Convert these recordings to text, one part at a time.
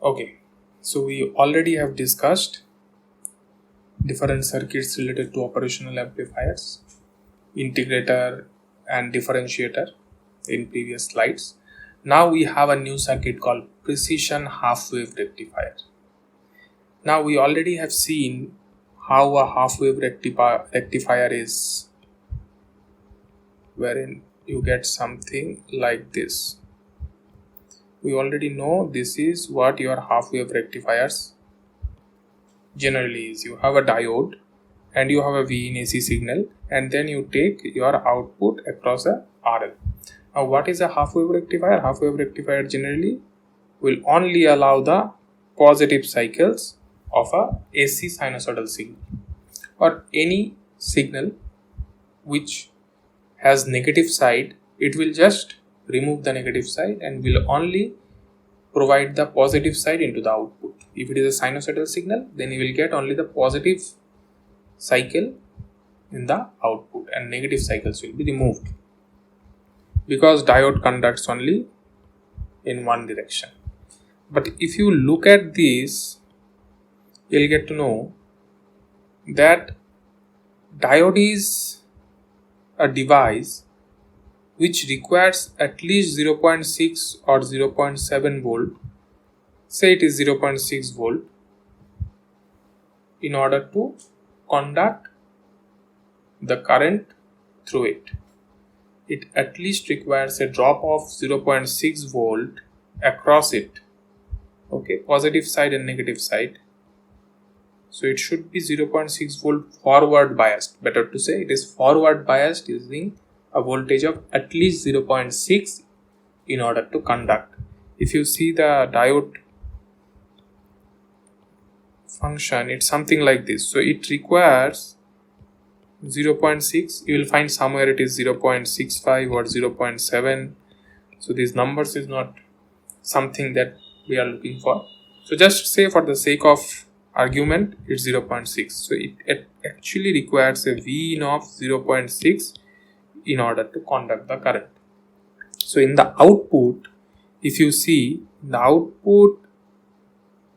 Okay, so we already have discussed different circuits related to operational amplifiers, integrator and differentiator in previous slides. Now we have a new circuit called precision half-wave rectifier. Now we already have seen how a half-wave rectifier is, wherein you get something like this. We already know this is what your half-wave rectifiers generally is. You have a diode and you have a V in AC signal, and then you take your output across a RL. Now what is a half-wave rectifier? Half-wave rectifier generally will only allow the positive cycles of a AC sinusoidal signal, or any signal which has negative side. It will just remove the negative side and will only provide the positive side into the output. If it is a sinusoidal signal, then you will get only the positive cycle in the output and negative cycles will be removed, because diode conducts only in one direction. But if you look at this, you'll get to know that diode is a device which requires at least 0.6 or 0.7 volt, say it is 0.6 volt, in order to conduct the current through it. It at least requires a drop of 0.6 volt across it. Okay, positive side and negative side. So it should be 0.6 volt forward biased. Better to say it is forward biased using a voltage of at least 0.6 in order to conduct. If you see the diode function, it's something like this. So it requires 0.6. You will find somewhere it is 0.65 or 0.7. So these numbers is not something that we are looking for. So just say for the sake of argument, it's 0.6. So it actually requires a V in of 0.6 in order to conduct the current. So in the output, if you see the output,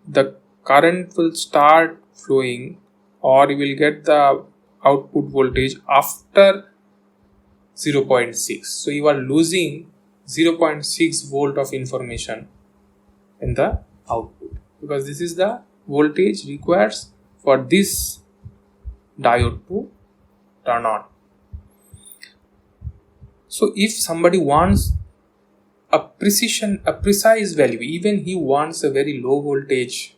the current will start flowing, or you will get the output voltage after 0.6. So you are losing 0.6 volt of information in the output, because this is the voltage requires for this diode to turn on. So if somebody wants a precise value, even he wants a very low voltage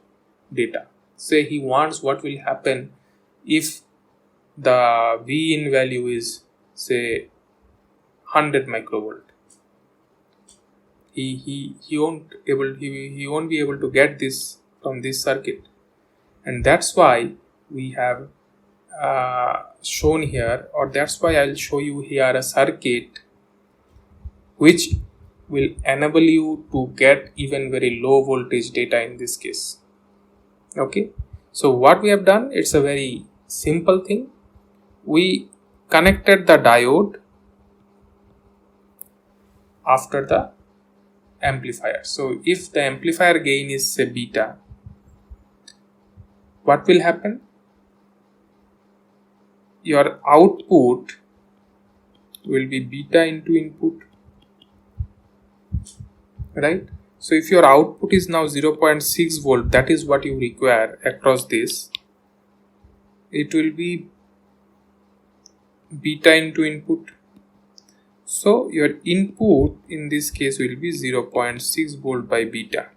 data, say he wants what will happen if the V in value is say 100 microvolt, he won't be able to get this from this circuit, and that's why we have shown here, or that's why I'll show you here a circuit which will enable you to get even very low voltage data in this case. Okay, so what we have done, it's a very simple thing. We connected the diode after the amplifier. So if the amplifier gain is say beta, what will happen? Your output will be beta into input, right? So if your output is now 0.6 volt, that is what you require across this, it will be beta into input. So your input in this case will be 0.6 volt by beta.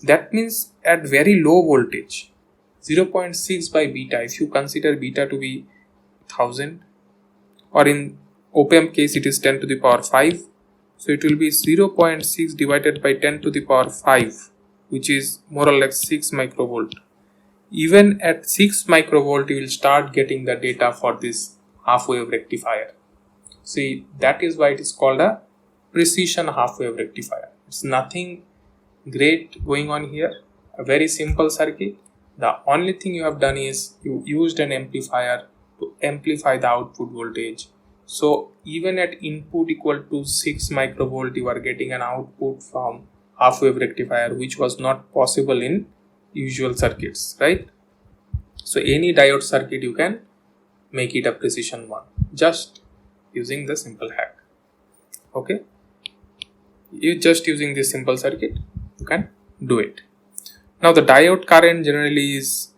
That means at very low voltage, 0.6 by beta, if you consider beta to be 1000, or in OPAMP case it is 10 to the power 5. So it will be 0.6 divided by 10 to the power 5, which is more or less 6 microvolt. Even at 6 microvolt, you will start getting the data for this half-wave rectifier. See, that is why it is called a precision half-wave rectifier. It's nothing great going on here. A very simple circuit. The only thing you have done is you used an amplifier to amplify the output voltage. So even at input equal to 6 microvolt, you are getting an output from half wave rectifier, which was not possible in usual circuits, right? So any diode circuit you can make it a precision one just using the simple hack. Okay, you just using this simple circuit you can do it. Now the diode current generally is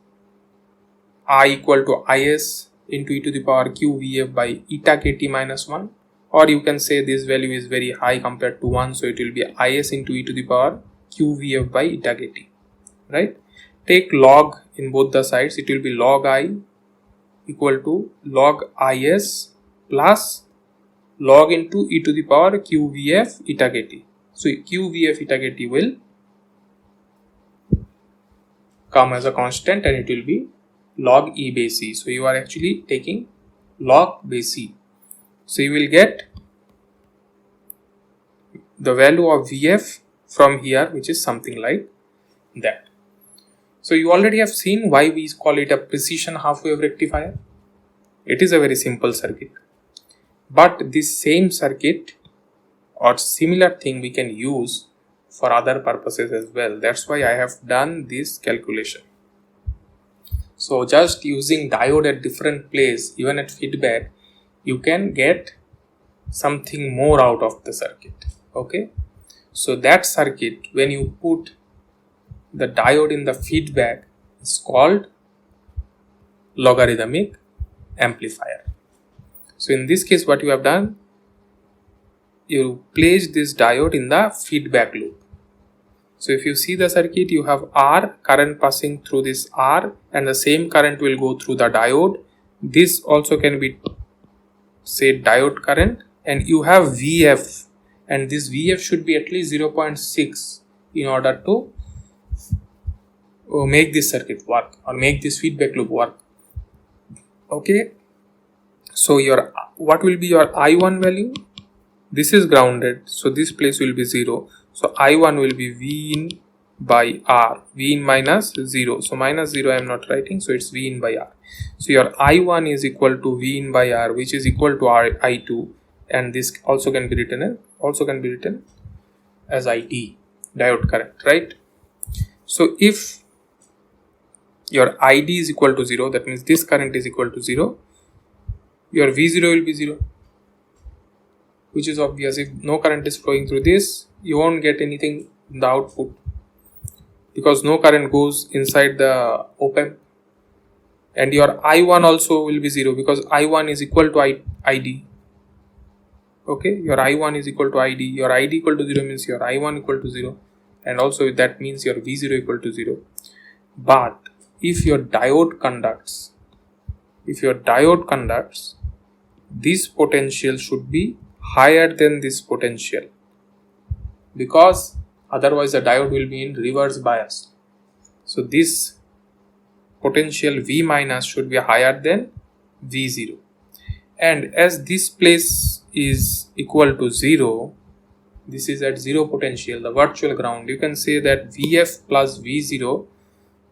I equal to Is into e to the power q Vf by eta kt minus 1, or you can say this value is very high compared to 1, so it will be Is into e to the power q Vf by eta kt, right? Take log in both the sides, it will be log I equal to log Is plus log into e to the power q Vf eta kt. So q Vf eta kt will come as a constant and it will be log e base c. So you are actually taking log base c. So you will get the value of Vf from here, which is something like that. So you already have seen why we call it a precision half wave rectifier. It is a very simple circuit. But this same circuit or similar thing we can use for other purposes as well. That's why I have done this calculation. So just using diode at different place, even at feedback, you can get something more out of the circuit. Okay, so that circuit, when you put the diode in the feedback, is called logarithmic amplifier. So in this case, what you have done, you place this diode in the feedback loop. So if you see the circuit, you have R current passing through this R, and the same current will go through the diode. This also can be say diode current, and you have Vf, and this Vf should be at least 0.6 in order to make this circuit work or make this feedback loop work. Okay, so your what will be your I1 value? This is grounded, so this place will be 0. So I1 will be V in by R, V in minus 0. So minus 0 I am not writing, so it's V in by R. So your I1 is equal to V in by R, which is equal to R, I2, and this also can be written as IT, diode current, right? So if your ID is equal to 0, that means this current is equal to 0, your V0 will be 0, which is obvious. If no current is flowing through this, you won't get anything in the output because no current goes inside the OPAMP, and your I1 also will be 0 because I1 is equal to ID. Okay, your I1 is equal to ID, your ID equal to 0 means your I1 equal to 0, and also that means your V0 equal to 0. But if your diode conducts, this potential should be higher than this potential, because otherwise the diode will be in reverse bias. So this potential V minus should be higher than V0, and as this place is equal to 0, this is at 0 potential, the virtual ground, you can say that Vf plus V0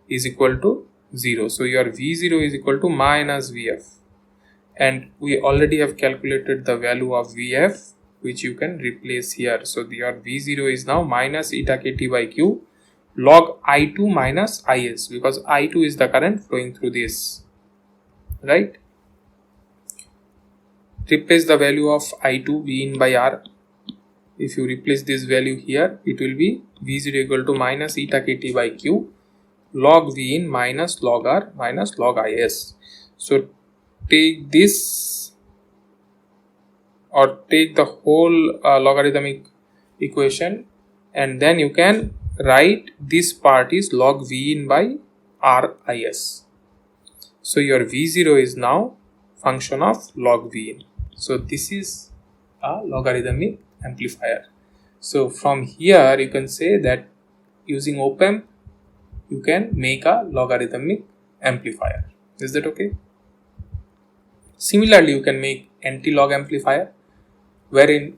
is equal to 0. So your V0 is equal to minus Vf, and we already have calculated the value of Vf, which you can replace here. So your V0 is now minus eta kt by q log I2 minus Is, because I2 is the current flowing through this, right? Replace the value of I2, V in by R. If you replace this value here, it will be V0 equal to minus eta kt by q log V in minus log R minus log Is. So take this, or take the whole logarithmic equation, and then you can write this part is log V in by R Is. So your V0 is now function of log V in. So this is a logarithmic amplifier. So from here you can say that using OPAMP you can make a logarithmic amplifier. Is that okay? Similarly, you can make anti-log amplifier, wherein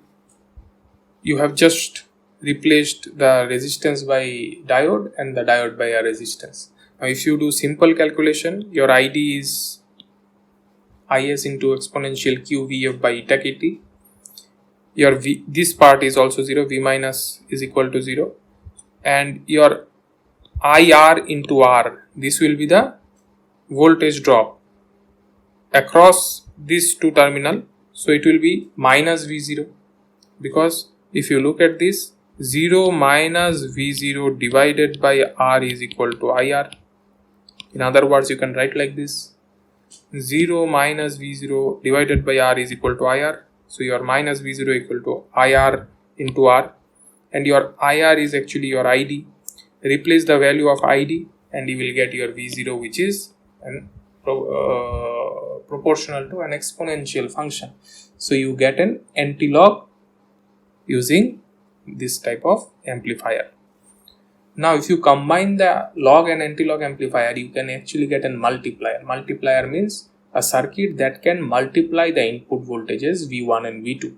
you have just replaced the resistance by diode and the diode by a resistance. Now if you do simple calculation, your ID is Is into exponential q Vf by eta kt. Your V, this part is also 0, V minus is equal to 0. and your IR into R, this will be the voltage drop across these two terminal. So it will be minus V0, because if you look at this, 0 minus V0 divided by R is equal to IR. In other words, you can write like this: 0 minus V0 divided by R is equal to IR. So your minus V0 equal to IR into R, and your IR is actually your ID. Replace the value of ID and you will get your V0, which is proportional to an exponential function. So you get an antilog using this type of amplifier. Now if you combine the log and antilog amplifier, you can actually get a multiplier. Multiplier means a circuit that can multiply the input voltages V1 and V2.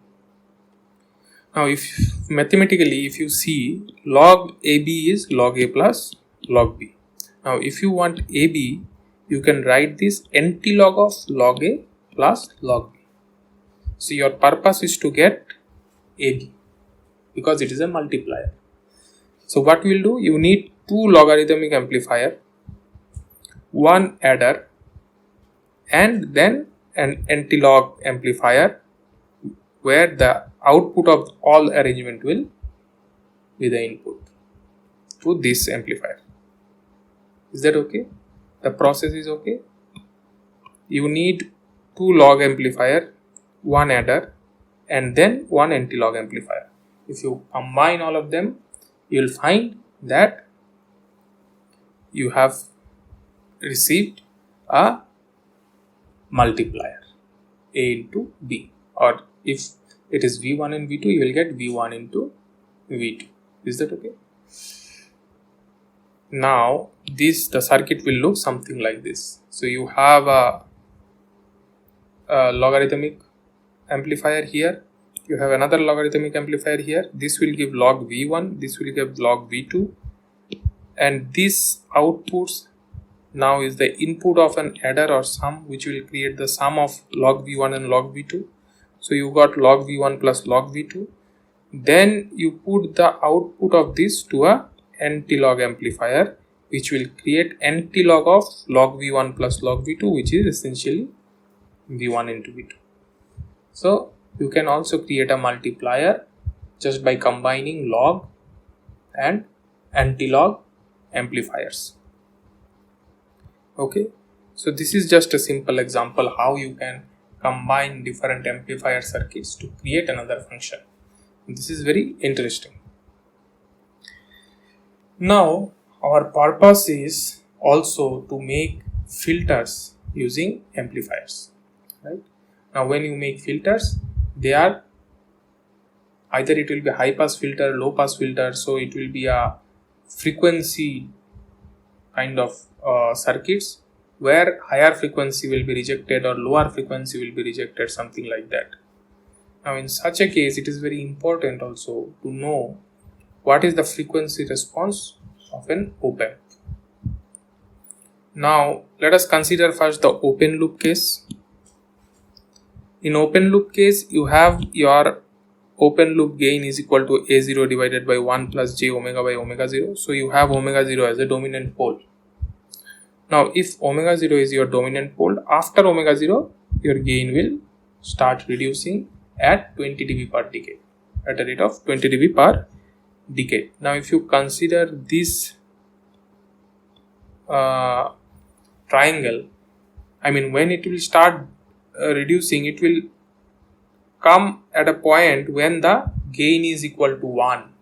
Now if mathematically, if you see, log AB is log A plus log B. Now if you want AB, you can write this antilog of log A plus log B. So your purpose is to get AB because it is a multiplier. So what we will do, you need two logarithmic amplifier, one adder, and then an antilog amplifier where the output of all arrangement will be the input to this amplifier. Is that okay? The process is okay? You need two log amplifier, one adder, and then one antilog amplifier. If you combine all of them, you will find that you have received a multiplier, A into B, or if it is V1 and V2, you will get V1 into V2. Is that okay? Now the circuit will look something like this. So you have a logarithmic amplifier here, you have another logarithmic amplifier here. This will give log V1, this will give log V2, and this outputs now is the input of an adder or sum, which will create the sum of log V1 and log V2. So you got log V1 plus log V2. Then you put the output of this to a antilog amplifier, which will create antilog of log V1 plus log V2, which is essentially V1 into V2. So you can also create a multiplier just by combining log and antilog amplifiers. Okay, so this is just a simple example how you can combine different amplifier circuits to create another function. This is very interesting. Now our purpose is also to make filters using amplifiers, right? Now when you make filters, they are either it will be high pass filter, low pass filter, so it will be a frequency kind of circuits where higher frequency will be rejected or lower frequency will be rejected, something like that. Now in such a case, it is very important also to know what is the frequency response of an OPAMP. Now let us consider first the open loop case. In open loop case, you have your open loop gain is equal to A0 divided by 1 plus j omega by omega 0. So you have omega 0 as a dominant pole. Now if omega 0 is your dominant pole, after omega 0, your gain will start reducing at 20 dB per decade, at a rate of 20 dB per decade. Now if you consider this triangle, I mean when it will start reducing, it will come at a point when the gain is equal to 1.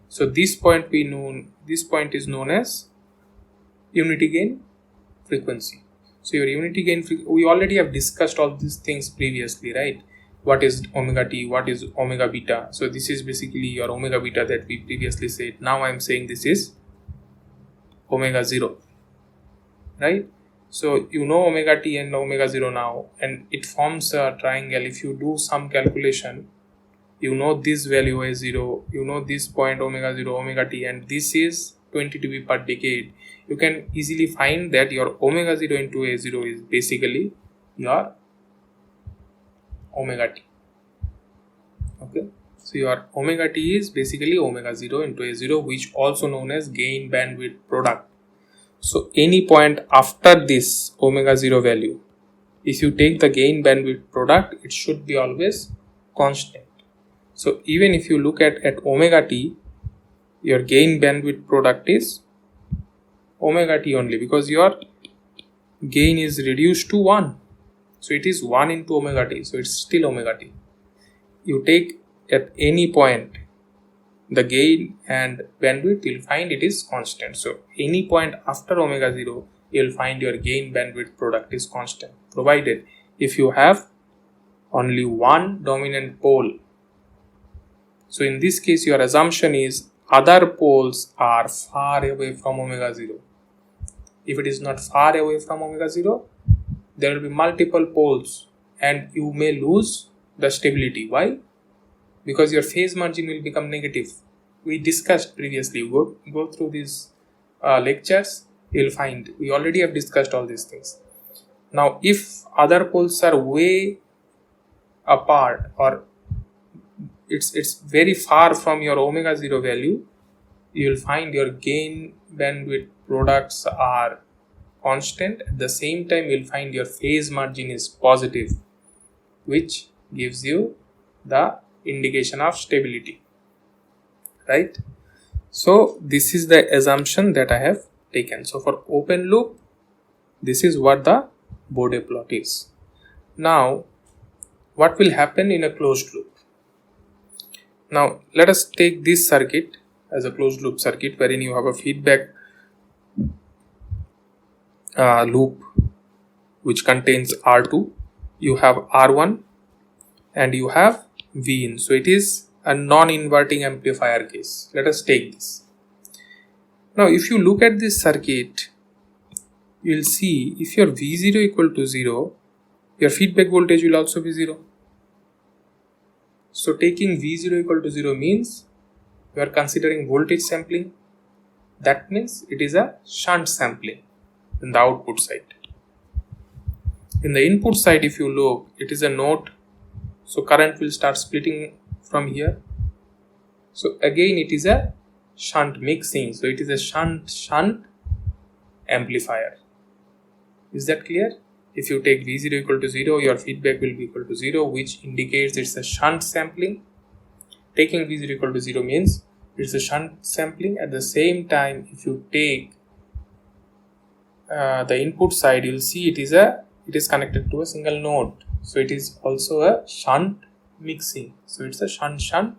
So this point is known as unity gain frequency. So your unity gain we already have discussed all these things previously, right? What is omega t, what is omega beta? So this is basically your omega beta that we previously said. Now I am saying this is omega 0, right? So you know omega t and omega 0 now, and it forms a triangle. If you do some calculation, you know this value is 0, you know this point omega 0, omega t, and this is 20 dB per decade. You can easily find that your omega 0 into A0 is basically your omega t. Okay, So your omega t is basically omega 0 into A0, which also known as gain bandwidth product. So any point after this omega 0 value, if you take the gain bandwidth product, it should be always constant. So even if you look at omega t, your gain bandwidth product is omega t only, because your gain is reduced to 1. So it is 1 into omega t, so it's still omega t. You take at any point the gain and bandwidth, you'll find it is constant. So any point after omega 0, you'll find your gain bandwidth product is constant, provided if you have only one dominant pole. So in this case, your assumption is other poles are far away from omega 0. If it is not far away from omega 0, there will be multiple poles and you may lose the stability. Why? Because your phase margin will become negative. We discussed previously. Go through these lectures, you will find we already have discussed all these things. Now if other poles are way apart, or it's very far from your omega 0 value, you will find your gain bandwidth products are constant. At the same time, you will find your phase margin is positive, which gives you the indication of stability, right? So this is the assumption that I have taken. So for open loop, this is what the Bode plot is. Now what will happen in a closed loop? Now let us take this circuit as a closed loop circuit, wherein you have a feedback loop which contains R2, you have R1, and you have V in. So it is a non-inverting amplifier case. Let us take this. Now if you look at this circuit, you will see if your V0 equal to 0, your feedback voltage will also be 0. So taking V0 equal to 0 means you are considering voltage sampling. That means it is a shunt sampling in the output side. In the input side, if you look, it is a node. So current will start splitting from here. So again it is a shunt mixing. So it is a shunt amplifier. Is that clear? If you take V0 equal to 0, your feedback will be equal to 0, which indicates it's a shunt sampling. Taking V0 equal to 0 means it's a shunt sampling. At the same time, if you take the input side, you'll see it is connected to a single node. So it is also a shunt mixing. So it's a shunt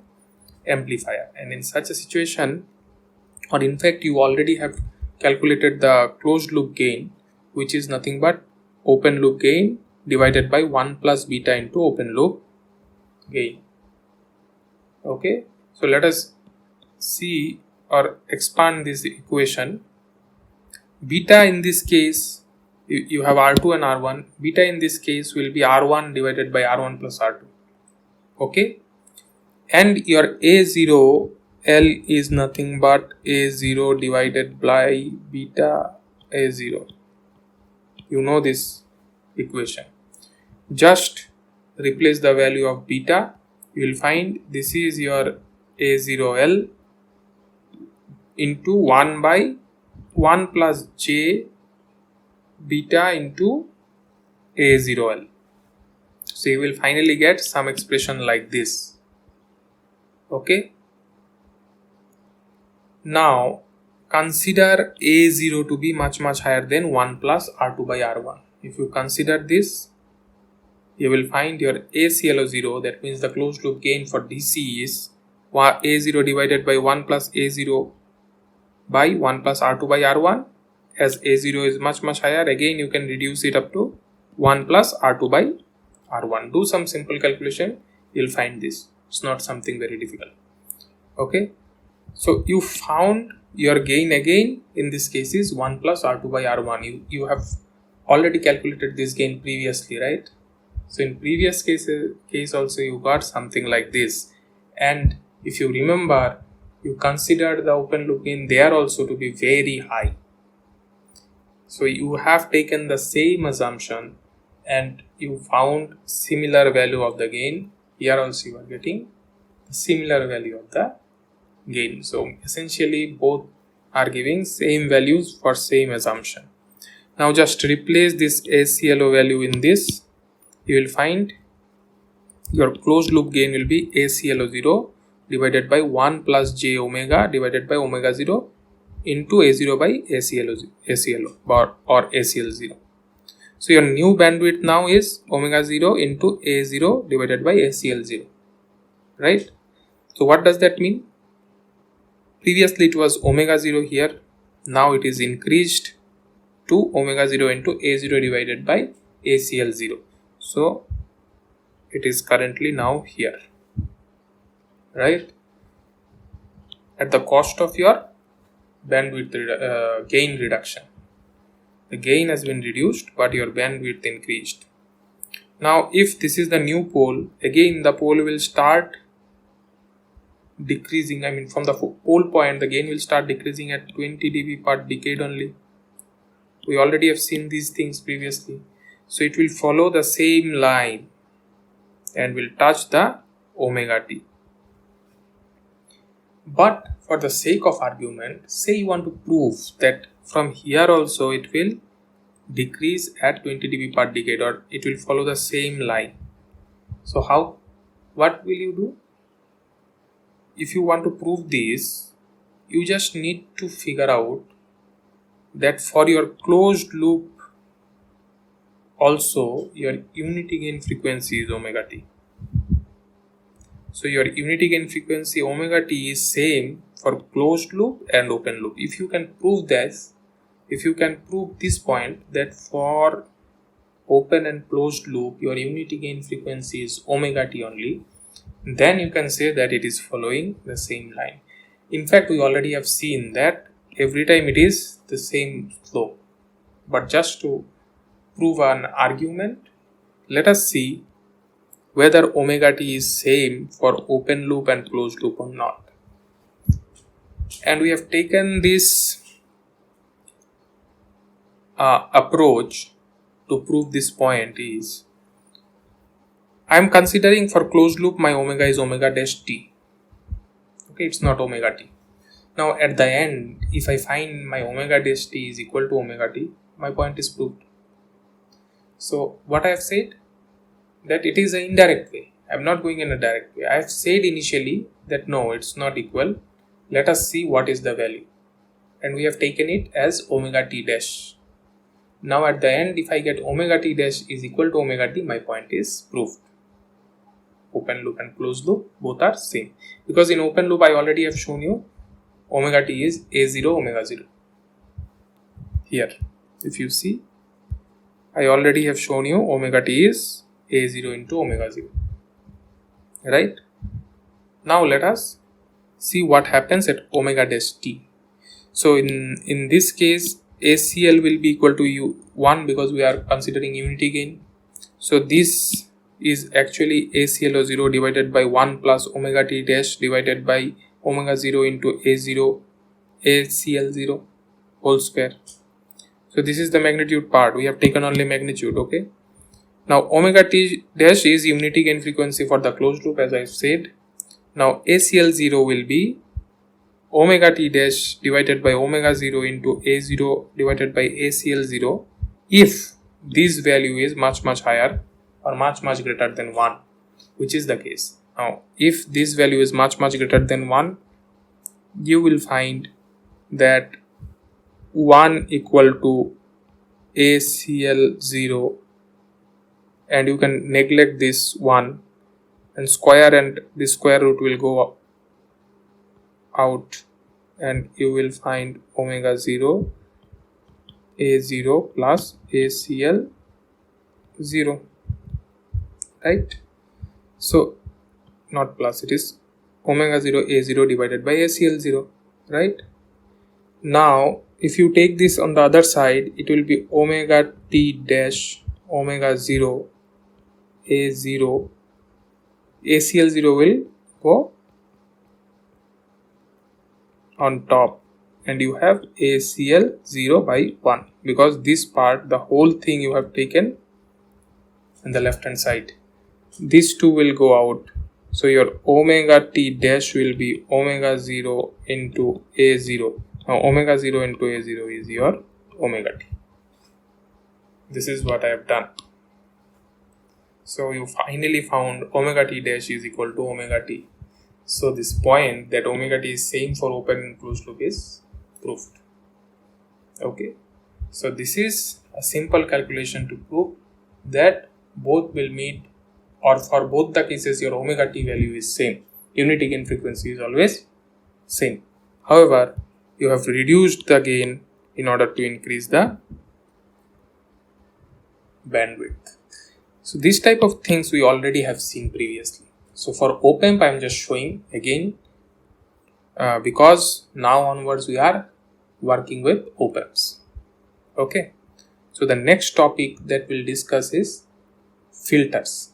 amplifier. And in such a situation, or in fact you already have calculated the closed loop gain, which is nothing but open loop gain divided by 1 plus beta into open loop gain. Okay, so let us see or expand this equation. Beta in this case, you have R2 and R1. Beta in this case will be R1 divided by R1 plus R2. Okay, and your A0 L is nothing but A0 divided by beta A0. You know this equation. Just replace the value of beta. You will find this is your A0L into 1 by 1 plus j beta into A0L. So you will finally get some expression like this. Okay. Now consider A0 to be much higher than 1 plus R2 by R1. If you consider this, you will find your ACLO0, that means the closed loop gain for DC is A0 divided by 1 plus A0 by 1 plus R2 by R1. As A0 is much higher, again you can reduce it up to 1 plus R2 by R1. Do some simple calculation, you'll find this. It's not something very difficult. Okay. So you found your gain again in this case is 1 plus R2 by R1. You have already calculated this gain previously, right? So in previous case also you got something like this. And if you remember, you considered the open loop gain there also to be very high. So you have taken the same assumption and you found similar value of the gain. Here also you are getting similar value of the gain. So essentially both are giving same values for same assumption. Now just replace this ACLO value in this. You will find your closed loop gain will be ACLO 0 divided by 1 plus j omega divided by omega 0 into A0 by ACLO or ACL 0. So your new bandwidth now is omega 0 into A0 divided by ACL 0, right? So what does that mean? Previously it was omega 0 here, now it is increased to omega 0 into A0 divided by ACL 0. So it is currently now here, right? At the cost of your bandwidth gain reduction. The gain has been reduced but your bandwidth increased. Now if this is the new pole, again the pole will start decreasing. I mean, from the pole point the gain will start decreasing at 20 dB per decade only. We already have seen these things previously. So it will follow the same line and will touch the omega t. But for the sake of argument, say you want to prove that from here also it will decrease at 20 dB per decade, or it will follow the same line. So what will you do? If you want to prove this, you just need to figure out that for your closed loop also your unity gain frequency is omega t. So your unity gain frequency omega t is same for closed loop and open loop. If you can prove this, if you can prove this point that for open and closed loop your unity gain frequency is omega t only, then you can say that it is following the same line. In fact, we already have seen that every time it is the same slope. But just to prove an argument, let us see whether omega t is same for open loop and closed loop or not. And we have taken this approach to prove this point is, I am considering for closed loop my omega is omega dash t. Okay, it's not omega t. Now at the end, if I find my omega dash t is equal to omega t, my point is proved. So what I have said, that it is an indirect way. I am not going in a direct way. I have said initially that no, it's not equal. Let us see what is the value. And we have taken it as omega t dash. Now at the end, if I get omega t dash is equal to omega t, my point is proved. Open loop and closed loop both are same. Because in open loop I already have shown you omega t is A0 omega 0. Here, if you see, I already have shown you omega t is A0 into omega 0. Right? Now let us see what happens at omega dash t. So in this case, ACL will be equal to 1 because we are considering unity gain. So this is actually ACLO 0 divided by 1 plus omega t dash divided by omega 0 into A0 ACL 0 whole square. So this is the magnitude part. We have taken only magnitude, okay. Now omega t dash is unity gain frequency for the closed loop, as I said. Now ACL 0 will be omega t dash divided by omega 0 into A0 divided by ACL 0 if this value is much higher or much greater than 1, which is the case. Now if this value is much greater than 1, you will find that 1 equal to ACL 0, and you can neglect this 1 and square, and the square root will go out and you will find omega 0 A0 plus ACL 0, right? So not plus, it is omega 0 A0 divided by ACL 0, right? Now if you take this on the other side, it will be omega t dash omega 0 A0 ACL 0 will go on top and you have ACL 0 by 1, because this part, the whole thing you have taken on the left hand side. These two will go out. So your omega t dash will be omega 0 into a0. Now omega 0 into a0 is your omega t. This is what I have done. So you finally found omega t dash is equal to omega t. So this point that omega t is same for open and closed loop is proved. Okay. So this is a simple calculation to prove that both will meet, or for both the cases your omega t value is same. Unity gain frequency is always same. However, you have reduced the gain in order to increase the bandwidth. So this type of things we already have seen previously. So for OPAMP I am just showing again because now onwards we are working with OPAMPs. Okay. So the next topic that we'll discuss is filters.